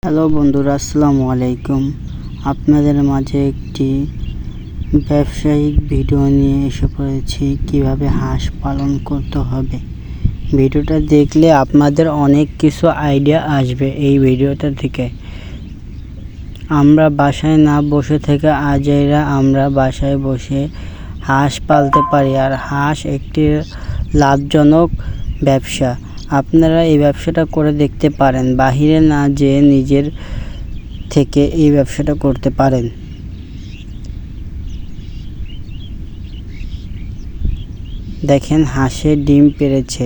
Hello বন্ধুরা, আসসালামু আলাইকুম। আপনাদের মাঝে একটি ব্যবসায়িক ভিডিও নিয়ে এসে পড়েছি, কিভাবে হাঁস পালন করতে হবে। ভিডিওটা দেখলে আপনাদের অনেক কিছু আইডিয়া আসবে এই ভিডিওটা থেকে। আমরা বাসায় না বসে থেকে আজাইরা আমরা বাসায় বসে হাঁস পালতে পারি, আর হাঁস একটি লাভজনক ব্যবসা। আপনারা এই ব্যবসাটা করে দেখতে পারেন, বাহিরে না যেয়ে নিজের থেকে এই ব্যবসাটা করতে পারেন। দেখেন, হাঁসের ডিম পেড়েছে,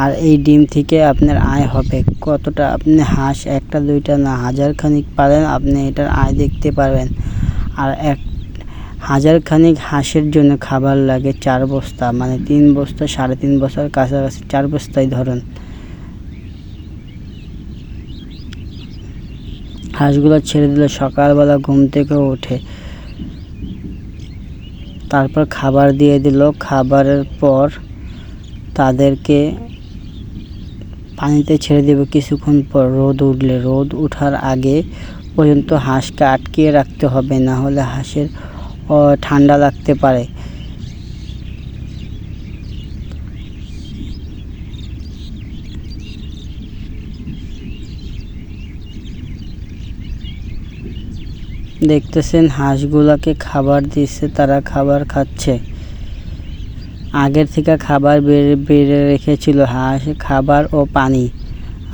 আর এই ডিম থেকে আপনার আয় হবে কতটা। আপনি হাঁস একটা দুইটা না, হাজার খানিক পালেন, আপনি এটার আয় দেখতে পারবেন। আর 1000 খানিক হাঁসের জন্য খাবার লাগে 4 বস্তা, মানে 3 বস্তা 3.5 বস্তার কাছাকাছি, 4 বস্তাই ধরুন। হাঁসগুলো ছেড়ে দিলে সকালবেলা ঘুম থেকে উঠে তারপর খাবার দিয়ে দিল। খাবারের পর তাদেরকে পানিতে ছেড়ে দেবে কিছুক্ষণ পর। রোদ ওঠার আগে পর্যন্ত হাঁসকে আটকিয়ে রাখতে হবে, না হলে হাঁসের ঠান্ডা লাগতে পারে। দেখতেছেন হাঁসগুলাকে খাবার দিচ্ছে, তারা খাবার খাচ্ছে। আগের থেকে খাবার বেড়ে রেখেছিল হাঁস, খাবার ও পানি।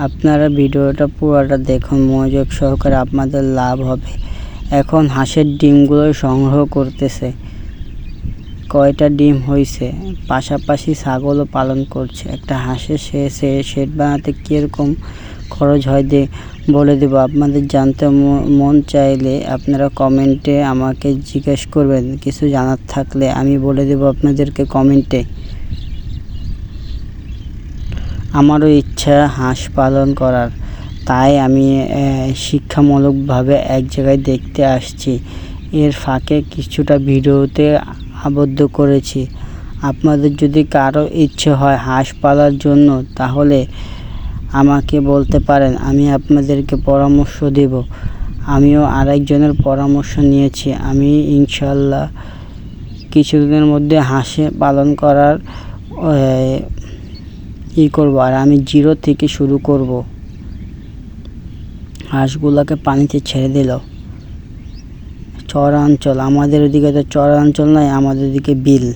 আপনারা ভিডিওটা পুরোটা দেখুন মনোযোগ সহকারে, আপনাদের লাভ হবে। এখন হাঁসের ডিমগুলো সংগ্রহ করতেছে, কয়টা ডিম হয়েছে। পাশাপাশি ছাগলও পালন করছে। একটা হাঁসের শেড বানাতে কীরকম খরচ হয় বলে দেবো। আপনাদের জানতে মন চাইলে আপনারা কমেন্টে আমাকে জিজ্ঞেস করবেন, কিছু জানার থাকলে আমি বলে দেবো আপনাদেরকে কমেন্টে। আমারও ইচ্ছা হাঁস পালন করার, তাই আমি শিক্ষামূলকভাবে এক জায়গায় দেখতে আসছি। এর ফাঁকে কিছুটা ভিডিওতে আবদ্ধ করেছি। আপনাদের যদি কারো ইচ্ছে হয় হাঁস পালার জন্য, তাহলে আমাকে বলতে পারেন, আমি আপনাদেরকে পরামর্শ দেব। আমিও আরেকজনের পরামর্শ নিয়েছি। আমি ইনশাল্লাহ কিছুদিনের মধ্যে হাঁস পালন করার করব, আর আমি 0 থেকে শুরু করব। হাঁসগুলোকে পানিতে ছেড়ে দিল। চরাঞ্চল, আমাদের ওদিকে তো চরাঞ্চল নয়, আমাদের ওদিকে বিল।